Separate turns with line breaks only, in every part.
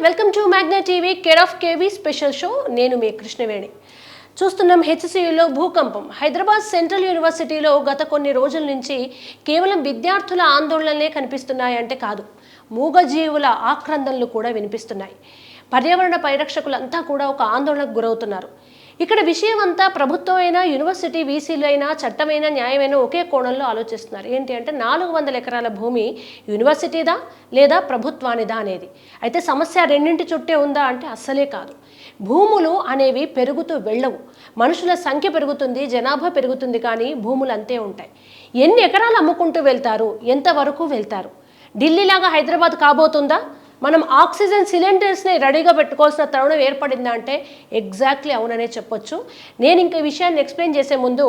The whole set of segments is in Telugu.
Welcome to Magna TV care of KV special show. నేను మీ కృష్ణవేణి. చూస్తున్నాం హెచ్సియులో భూకంపం. హైదరాబాద్ సెంట్రల్ యూనివర్సిటీలో గత కొన్ని రోజుల నుంచి కేవలం విద్యార్థుల ఆందోళనలే కనిపిస్తున్నాయంటే కాదు, మూగజీవుల ఆక్రందనలు కూడా వినిపిస్తున్నాయి. పర్యావరణ పరిరక్షకులంతా కూడా ఒక ఆందోళనకు గురవుతున్నారు. ఇక్కడ విషయం అంతా ప్రభుత్వం అయినా, యూనివర్సిటీ వీసీలు అయినా, చట్టమైన, న్యాయమైన ఒకే కోణంలో ఆలోచిస్తున్నారు. ఏంటి అంటే 400 ఎకరాల భూమి యూనివర్సిటీదా లేదా ప్రభుత్వానిదా అనేది. అయితే సమస్య రెండింటి చుట్టే ఉందా అంటే అస్సలే కాదు. భూములు అనేవి పెరుగుతూ వెళ్ళవు. మనుషుల సంఖ్య పెరుగుతుంది, జనాభా పెరుగుతుంది, కానీ భూములు అంతే ఉంటాయి. ఎన్ని ఎకరాలు అమ్ముకుంటూ వెళ్తారు, ఎంతవరకు వెళ్తారు? ఢిల్లీలాగా హైదరాబాద్ కాబోతుందా? మనం ఆక్సిజన్ సిలిండర్స్ని రెడీగా పెట్టుకోవాల్సిన తరుణం ఏర్పడిందా అంటే ఎగ్జాక్ట్లీ అవుననే చెప్పొచ్చు. నేను ఇంకా ఈ విషయాన్ని ఎక్స్ప్లెయిన్ చేసే ముందు,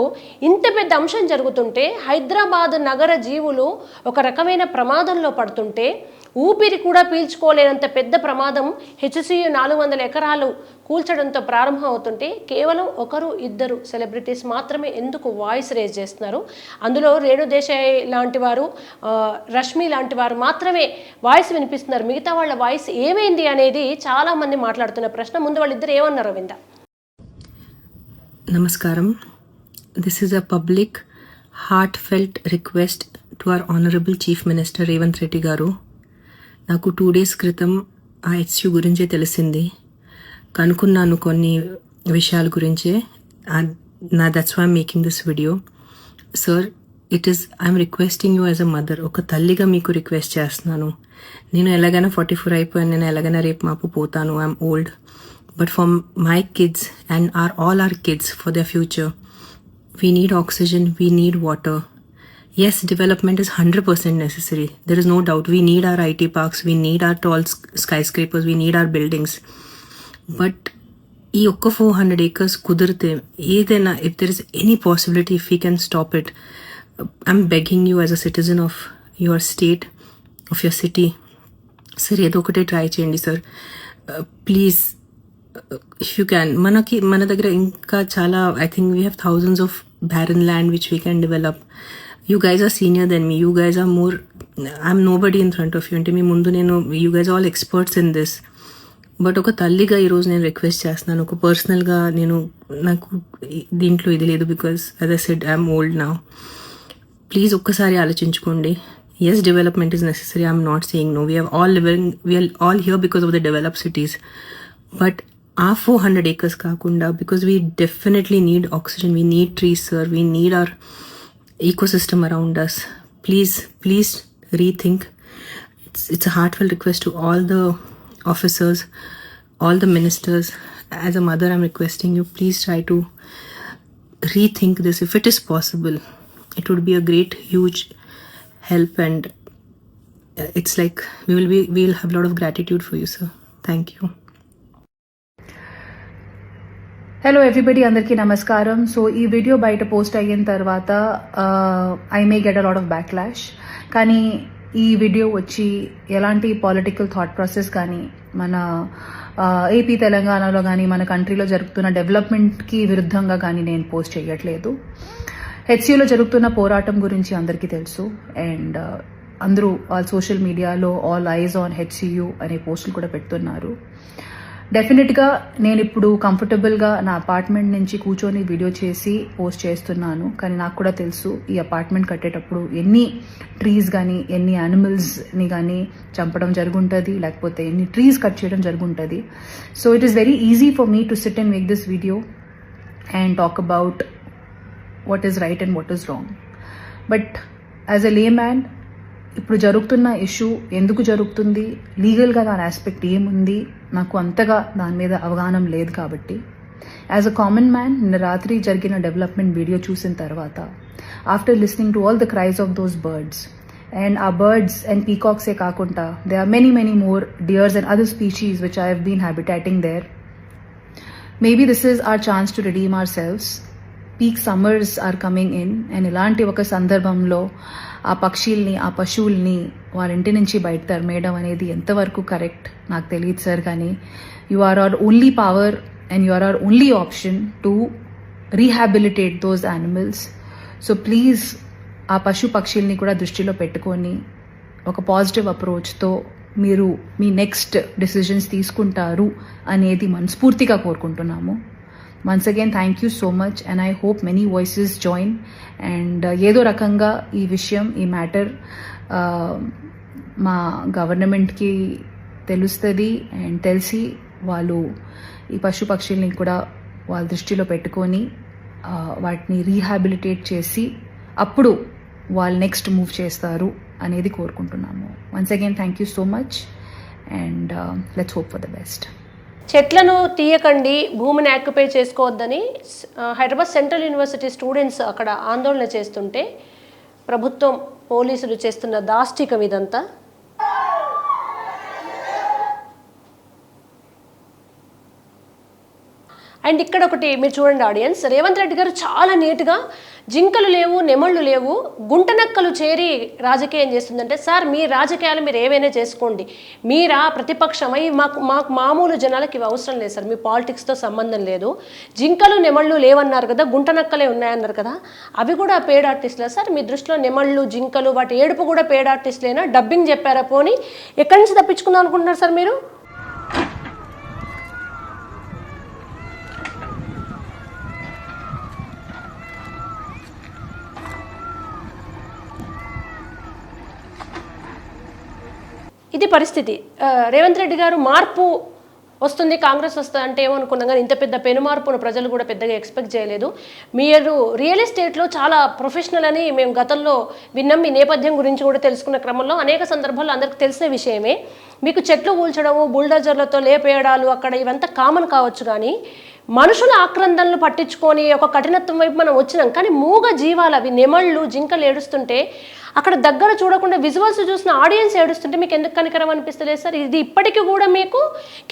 ఇంత పెద్ద అంశం జరుగుతుంటే, హైదరాబాద్ నగర జీవులు ఒక రకమైన ప్రమాదంలో పడుతుంటే, ఊపిరి కూడా పీల్చుకోలేనంత పెద్ద ప్రమాదం హెచ్సియు 400 ఎకరాలు కూల్చడంతో ప్రారంభం అవుతుంటే, కేవలం ఒకరు ఇద్దరు సెలబ్రిటీస్ మాత్రమే ఎందుకు వాయిస్ రేజ్ చేస్తున్నారు? అందులో రేణు దేశాయ్ లాంటి వారు, రష్మి లాంటి వారు మాత్రమే వాయిస్ వినిపిస్తున్నారు. మిగతా వాళ్ళ వాయిస్ ఏమైంది అనేది చాలా మంది మాట్లాడుతున్న ప్రశ్న. ముందు వాళ్ళిద్దరు ఏమన్నారో విందా.
నమస్కారం. This is a public heartfelt request to our honourable chief minister Revanth Reddy గారు. నాకు 2 days క్రితం ఆ హెచ్సియు గురించే తెలిసింది. కనుక్కున్నాను కొన్ని విషయాల గురించే. That's why I'm making this video. Sir, I'm requesting you as a mother. ఒక తల్లిగా మీకు రిక్వెస్ట్ చేస్తున్నాను. నేను ఎలాగైనా 44 అయిపోయాను, నేను ఎలాగైనా రేపు మాపు పోతాను, I'm old. But for my kids and all our kids, for their future, we need oxygen, we need water. Yes, development is 100% necessary. There is no doubt. We need our IT parks, we need our tall skyscrapers, we need our buildings. But ఈ ఒక్క 400 acres కుదిరితే ఏదైనా, if there is any possibility, if we can stop it, I'm begging you as a citizen of your state, of your city, sir, ఏదో ఒకటే ట్రై చేయండి sir, please. If you can. మన దగ్గర ఇంకా చాలా, I think we have thousands of barren land which we can develop. You guys are senior than me. You guys are more, I'm nobody in front of you. అంటే మీ ముందు నేను, you guys are all experts in this. But ఒక తల్లిగా ఈరోజు నేను రిక్వెస్ట్ చేస్తున్నాను. ఒక పర్సనల్గా నాకు దీంట్లో ఇది లేదు, because as I said I'm old now. Please ఒక్కసారి ఆలోచించుకోండి. Yes, development is necessary. I'm not saying no. We are all here because of the developed cities. But our 400 acres కాకుండా, because we definitely need oxygen, we need trees, sir. We need our ecosystem around us. Please rethink. It's a heartfelt request to all the officers, all the ministers. As a mother, I'm requesting you, please try to rethink this. If it is possible, it would be a great, huge help, and it's like we'll have a lot of gratitude for you, sir. Thank you.
Hello everybody, అందరికీ నమస్కారం. సో ఈ వీడియో బయట పోస్ట్ అయిన తర్వాత I may get a lot of backlash. కానీ ఈ వీడియో వచ్చి ఎలాంటి పొలిటికల్ థాట్ ప్రాసెస్ కానీ, మన ఏపీ తెలంగాణలో కానీ, మన కంట్రీలో జరుగుతున్న డెవలప్మెంట్కి విరుద్ధంగా కానీ నేను పోస్ట్ చేయట్లేదు. హెచ్సియులో జరుగుతున్న పోరాటం గురించి అందరికీ తెలుసు. అండ్ అందరూ ఆల్ సోషల్ మీడియాలో ఆల్ ఐజ్ ఆన్ హెచ్సియు అనే పోస్టులు కూడా పెడుతున్నారు. డెఫినెట్గా నేను ఇప్పుడు కంఫర్టబుల్గా నా అపార్ట్మెంట్ నుంచి కూర్చొని వీడియో చేసి పోస్ట్ చేస్తున్నాను. కానీ నాకు కూడా తెలుసు, ఈ అపార్ట్మెంట్ కట్టేటప్పుడు ఎన్ని ట్రీస్ కానీ, ఎన్ని యానిమల్స్ని కానీ చంపడం జరుగుంటుంది, లేకపోతే ఎన్ని ట్రీస్ కట్ చేయడం జరుగుంటుంది. So it is very easy for me to sit and make this video and talk about what is right and what is wrong. But as a layman, ఇప్పుడు జరుగుతున్న ఇష్యూ ఎందుకు జరుగుతుంది, లీగల్గా దాని ఆస్పెక్ట్ ఏముంది, నాకు అంతగా దాని మీద అవగాహన లేదు. కాబట్టి యాజ్ అ కామన్ మ్యాన్, నిన్న రాత్రి జరిగిన డెవలప్మెంట్ వీడియో చూసిన తర్వాత, after listening to all the cries of those birds, and ఆ బర్డ్స్ అండ్ పీకాక్సే కాకుండా they are many more deers and other species which I have been habitating there. Maybe this is our chance to redeem ourselves. Peak summers are coming in, and ఇలాంటి ఒక సందర్భంలో ఆ పక్షుల్ని, ఆ పశువుల్ని వాళ్ళ ఇంటి నుంచి బయట తరిమేయడం అనేది ఎంతవరకు కరెక్ట్ నాకు తెలియదు సార్. కానీ you are our only power and you are our only option to rehabilitate those animals. So please ఆ పశువుల్ని కూడా దృష్టిలో పెట్టుకొని ఒక పాజిటివ్ అప్రోచ్తో మీరు మీ నెక్స్ట్ డెసిషన్స్ తీసుకుంటారు అనేది మనస్ఫూర్తిగా కోరుకుంటున్నాము. Once again thank you so much and I hope many voices join and ఏదో రకంగా ఈ విషయం ఈ మ్యాటర్ మా గవర్నమెంట్కి తెలుస్తుంది అండ్ తెలిసి వాళ్ళు ఈ పశుపక్షుల్ని కూడా వాళ్ళ దృష్టిలో పెట్టుకొని వాటిని రీహాబిలిటేట్ చేసి అప్పుడు వాళ్ళు నెక్స్ట్ మూవ్ చేస్తారు అనేది కోరుకుంటున్నాము. Once again thank you so much and let's hope for the best.
చెట్లను తీయకండి, భూమిని ఆక్యుపై చేసుకోవద్దని హైదరాబాద్ సెంట్రల్ యూనివర్సిటీ స్టూడెంట్స్ అక్కడ ఆందోళన చేస్తుంటే ప్రభుత్వం పోలీసులు చేస్తున్న దాష్టికం ఇదంతా. అండ్ ఇక్కడ ఒకటి మీరు చూడండి ఆడియన్స్, రేవంత్ రెడ్డి గారు చాలా నీట్గా జింకలు లేవు, నెమళ్ళు లేవు, గుంటనక్కలు చేరి రాజకీయం చేస్తుందంటే, సార్ మీ రాజకీయాలు మీరు ఏవైనా చేసుకోండి, మీరా ప్రతిపక్షమై మాకు మామూలు జనాలకు ఇవి అవసరం లేదు సార్, మీ పాలిటిక్స్తో సంబంధం లేదు. జింకలు నెమళ్ళు లేవన్నారు కదా, గుంటనక్కలే ఉన్నాయన్నారు కదా, అవి కూడా పెయిడ్ ఆర్టిస్టులా సార్? మీ దృష్టిలో నెమళ్ళు జింకలు వాటి ఏడుపు కూడా పెయిడ్ ఆర్టిస్టులేనా? డబ్బింగ్ చెప్పారా? పోనీ ఎక్కడి నుంచి తప్పించుకుందాం అనుకుంటున్నారు సార్ మీరు? ఇది పరిస్థితి. రేవంత్ రెడ్డి గారు మార్పు వస్తుంది, కాంగ్రెస్ వస్తుంది అంటే ఏమనుకున్నాం, కానీ ఇంత పెద్ద పెను మార్పును ప్రజలు కూడా పెద్దగా ఎక్స్పెక్ట్ చేయలేదు. మీరు రియల్ ఎస్టేట్లో చాలా ప్రొఫెషనల్ అని మేము గతంలో విన్నాం. మీ నేపథ్యం గురించి కూడా తెలుసుకున్న క్రమంలో అనేక సందర్భాల్లో అందరికి తెలిసిన విషయమే. మీకు చెట్లు కూల్చడము, బుల్డోజర్లతో లేపేయడాలు అక్కడ ఇవంతా కామన్ కావచ్చు, కానీ మనుషుల ఆక్రందనలు పట్టించుకొని ఒక కఠినత్వం వైపు మనం వచ్చినాం. కానీ మూగ జీవాలు అవి నెమళ్ళు జింకలు ఏడుస్తుంటే అక్కడ దగ్గర చూడకుండా విజువల్స్ చూసిన ఆడియన్స్ ఏడుస్తుంటే మీకు ఎందుకు కనికరం అనిపిస్తలేదు సార్? ఇది ఇప్పటికీ కూడా మీకు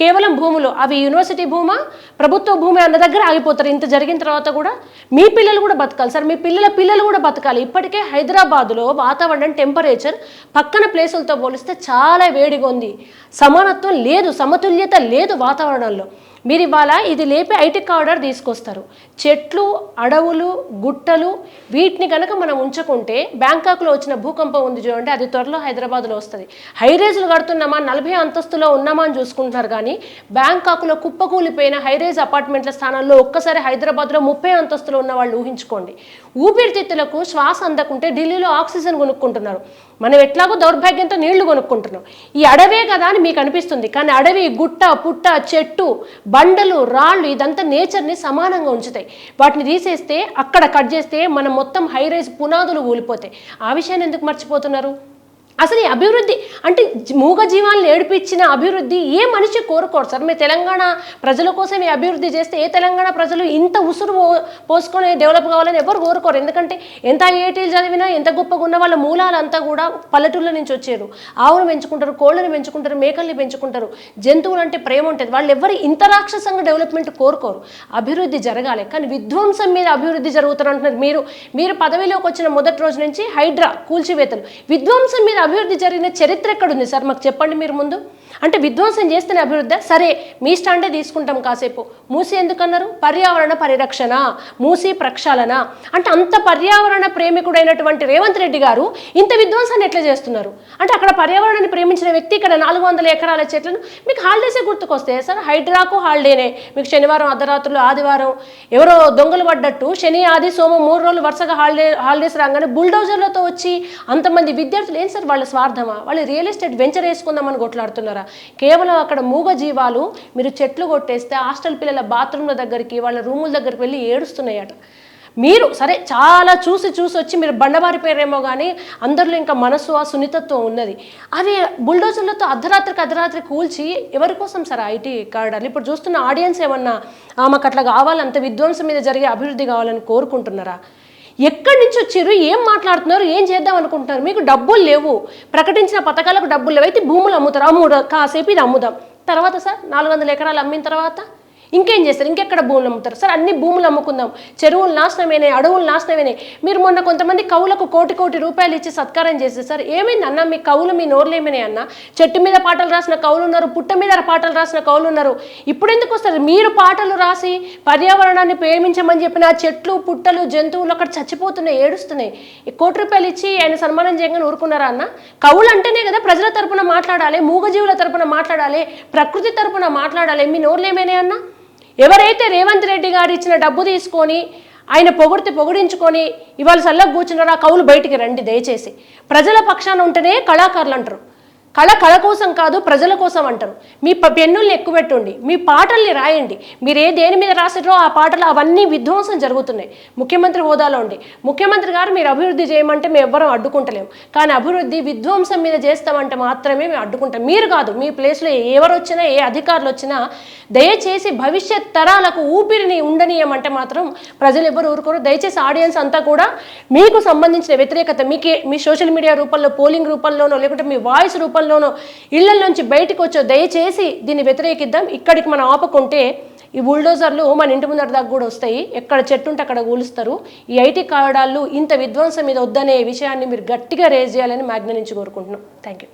కేవలం భూములు, అవి యూనివర్సిటీ భూమా ప్రభుత్వ భూమి అన్న దగ్గర ఆగిపోతారు. ఇంత జరిగిన తర్వాత కూడా మీ పిల్లలు కూడా బతకాలి సార్, మీ పిల్లలు కూడా బతకాలి. ఇప్పటికే హైదరాబాద్లో వాతావరణం టెంపరేచర్ పక్కన ప్లేసులతో పోలిస్తే చాలా వేడిగా ఉంది. సమానత్వం లేదు, సమతుల్యత లేదు వాతావరణంలో. మీరు ఇవాళ ఇది లేపి ఐటీ కార్డర్ తీసుకొస్తారు. చెట్లు, అడవులు, గుట్టలు వీటిని కనుక మనం ఉంచుకుంటే, బ్యాంకాక్లో వచ్చిన భూకంపం ఉంది చూడండి, అది త్వరలో హైదరాబాద్లో వస్తుంది. హైరేజ్లు కడుతున్నామా, 40 అంతస్తులో ఉన్నామా అని చూసుకుంటున్నారు, కానీ బ్యాంకాక్లో కుప్పకూలిపోయిన హైరేజ్ అపార్ట్మెంట్ల స్థానాల్లో ఒక్కసారి హైదరాబాద్లో 30 అంతస్తులో ఉన్న వాళ్ళు ఊహించుకోండి. ఊపిరితిత్తులకు శ్వాస అందకుంటే ఢిల్లీలో ఆక్సిజన్ కొనుక్కుంటున్నారు, మనం ఎట్లాగో దౌర్భాగ్యంతో నీళ్లు కొనుక్కుంటున్నాం. ఈ అడవే కదా అని మీకు అనిపిస్తుంది, కానీ అడవి, గుట్ట, పుట్ట, చెట్టు, బండలు, రాళ్ళు ఇదంతా నేచర్ని సమానంగా ఉంచుతాయి. వాటిని తీసేస్తే, అక్కడ కట్ చేస్తే మనం మొత్తం హైరైజ్ పునాదులు కూలిపోతాయి. ఆ విషయాన్ని ఎందుకు మర్చిపోతున్నారు? అసలు ఈ అభివృద్ధి అంటే మూగ జీవాలను ఏడిపించిన అభివృద్ధి ఏ మనిషి కోరుకోరు సార్. మీ తెలంగాణ ప్రజల కోసం ఈ అభివృద్ధి చేస్తే ఏ తెలంగాణ ప్రజలు ఇంత ఉసురు పోసుకొని డెవలప్ కావాలని ఎవరు కోరుకోరు. ఎందుకంటే ఎంత ఐఐటీలు చదివినా, ఎంత గొప్పగా ఉన్న వాళ్ళ మూలాలంతా కూడా పల్లెటూళ్ళ నుంచి వచ్చారు. ఆవును పెంచుకుంటారు, కోళ్ళని పెంచుకుంటారు, మేకల్ని పెంచుకుంటారు, జంతువులు అంటే ప్రేమ ఉంటుంది. వాళ్ళు ఎవరు ఇంత రాక్షసంగా డెవలప్మెంట్ కోరుకోరు. అభివృద్ధి జరగాలి, కానీ విధ్వంసం మీద అభివృద్ధి జరుగుతారు అంటున్నారు మీరు పదవిలోకి వచ్చిన మొదటి రోజు నుంచి హైడ్రా కూల్చివేతలు, విధ్వంసం మీద అభివృద్ధి జరిగిన చరిత్ర ఎక్కడుంది సార్? మాకు చెప్పండి మీరు ముందు. అంటే విధ్వంసం చేస్తేనే అభివృద్ధి? సరే మీ స్టాండే తీసుకుంటాం కాసేపు. మూసి ఎందుకన్నారు? పర్యావరణ పరిరక్షణ, మూసి ప్రక్షాళన అంటే అంత పర్యావరణ ప్రేమికుడైనటువంటి రేవంత్ రెడ్డి గారు ఇంత విధ్వంసాన్ని ఎట్లా చేస్తున్నారు? అంటే అక్కడ పర్యావరణాన్ని ప్రేమించిన వ్యక్తి ఇక్కడ 400 ఎకరాల చెట్లను, మీకు హాలిడేసే గుర్తుకొస్తాయి సార్. హైడ్రాకు హాలిడేనే మీకు. శనివారం అర్ధరాత్రులు, ఆదివారం ఎవరో దొంగలు పడ్డట్టు శని, ఆది, సోమం 3 రోజులు వరుసగా హాలిడేస్ రాగానే బుల్డోజర్లతో వచ్చి అంతమంది విద్యార్థులు ఏం సార్ వాళ్ళ స్వార్థమా? వాళ్ళు రియల్ ఎస్టేట్ వెంచర్ వేసుకుందామని కొట్లాడుతున్నారా? కేవలం అక్కడ మూగ జీవాలు మీరు చెట్లు కొట్టేస్తే హాస్టల్ పిల్లల బాత్రూమ్ల దగ్గరికి, వాళ్ళ రూముల దగ్గరికి వెళ్ళి ఏడుస్తున్నాయట. మీరు సరే చాలా చూసి వచ్చి మీరు బండబారిపోయారేమో, కానీ అందరిలో ఇంకా మనసు, ఆ సున్నితత్వం ఉన్నది. అవి బుల్డోజర్లతో అర్ధరాత్రి కూల్చి ఎవరి కోసం సార్ ఐటీ కార్డర్లు? ఇప్పుడు చూస్తున్న ఆడియన్స్ ఏమన్నా మాకు అట్లా కావాలి, అంత విధ్వంసం మీద జరిగే అభివృద్ధి కావాలని కోరుకుంటున్నారా? ఎక్కడి నుంచి వచ్చారు, ఏం మాట్లాడుతున్నారు, ఏం చేద్దాం అనుకుంటున్నారు? మీకు డబ్బులు లేవు, ప్రకటించిన పథకాలకు డబ్బులు లేవు, అయితే భూములు అమ్ముతారు. కాసేపు ఇది అమ్ముదాం, తర్వాత సార్ 400 ఎకరాలు అమ్మిన తర్వాత ఇంకేం చేస్తారు? ఇంకెక్కడ భూములు అమ్ముతారు సార్? అన్ని భూములు అమ్ముకుందాం, చెరువులు నాశనమైనాయి, అడవులు నాశనమైనాయి. మీరు మొన్న కొంతమంది కవులకు కోటి రూపాయలు ఇచ్చి సత్కారం చేస్తే సార్ ఏమైంది అన్న? మీ కవులు మీ నోర్లు ఏమైనాయి అన్న? చెట్టు మీద పాటలు రాసిన కవులు ఉన్నారు, పుట్ట మీద పాటలు రాసిన కవులు ఉన్నారు. ఇప్పుడు ఎందుకు వస్తారు? మీరు పాటలు రాసి పర్యావరణాన్ని ప్రేమించమని చెప్పిన చెట్లు పుట్టలు జంతువులు అక్కడ చచ్చిపోతున్నాయి, ఏడుస్తున్నాయి. ₹1 ఇచ్చి ఆయన సన్మానం చేయగానే ఊరుకున్నారా అన్న? కవులు అంటేనే కదా ప్రజల తరపున మాట్లాడాలి, మూగజీవుల తరపున మాట్లాడాలి, ప్రకృతి తరపున మాట్లాడాలి. మీ నోర్లు ఏమైనాయి అన్న? ఎవరైతే రేవంత్ రెడ్డి గారు ఇచ్చిన డబ్బు తీసుకొని ఆయన పొగిడించుకొని ఇవాళ సల్లగా కూర్చున్నారో ఆ కవులు బయటికి రండి దయచేసి. ప్రజల పక్షాన ఉంటేనే కళాకారులు అంటారు. కళ కోసం కాదు, ప్రజల కోసం అంటారు. మీ పెన్నుల్ని ఎక్కువ పెట్టుండి, మీ పాటల్ని రాయండి. మీరు దేని మీద రాసారో ఆ పాటలు అవన్నీ విధ్వంసం జరుగుతున్నాయి. ముఖ్యమంత్రి హోదాలో ఉండి ముఖ్యమంత్రి గారు మీరు అభివృద్ధి చేయమంటే మేము ఎవ్వరం అడ్డుకుంటలేము, కానీ అభివృద్ధి విధ్వంసం మీద చేస్తామంటే మాత్రమే మేము అడ్డుకుంటాం. మీరు కాదు, మీ ప్లేస్లో ఎవరు వచ్చినా ఏ అధికారులు వచ్చినా దయచేసి భవిష్యత్ తరాలకు ఊపిరిని ఉండనీయమంటే మాత్రం ప్రజలు ఎవరు ఊరుకోరు. దయచేసి ఆడియన్స్ అంతా కూడా మీకు సంబంధించిన వ్యతిరేకత మీ సోషల్ మీడియా రూపంలో, పోలింగ్ రూపంలోనో, లేకుంటే మీ వాయిస్ రూపంలోనో, ఇళ్ల నుంచి బయటకు వచ్చో దయచేసి దీన్ని వ్యతిరేకిద్దాం. ఇక్కడికి మనం ఆపకుంటే ఈ బుల్డోజర్లు మన ఇంటి ముందర దాకా కూడా వస్తాయి. ఎక్కడ చెట్టు ఉంటే అక్కడ కూలుస్తారు. ఈ ఐటీ కారిడార్లు ఇంత విధ్వంసం మీద వద్దనే విషయాన్ని మీరు గట్టిగా రేజ్ చేయాలని మ్యాగ్నా నుంచి కోరుకుంటున్నాం. Thank you.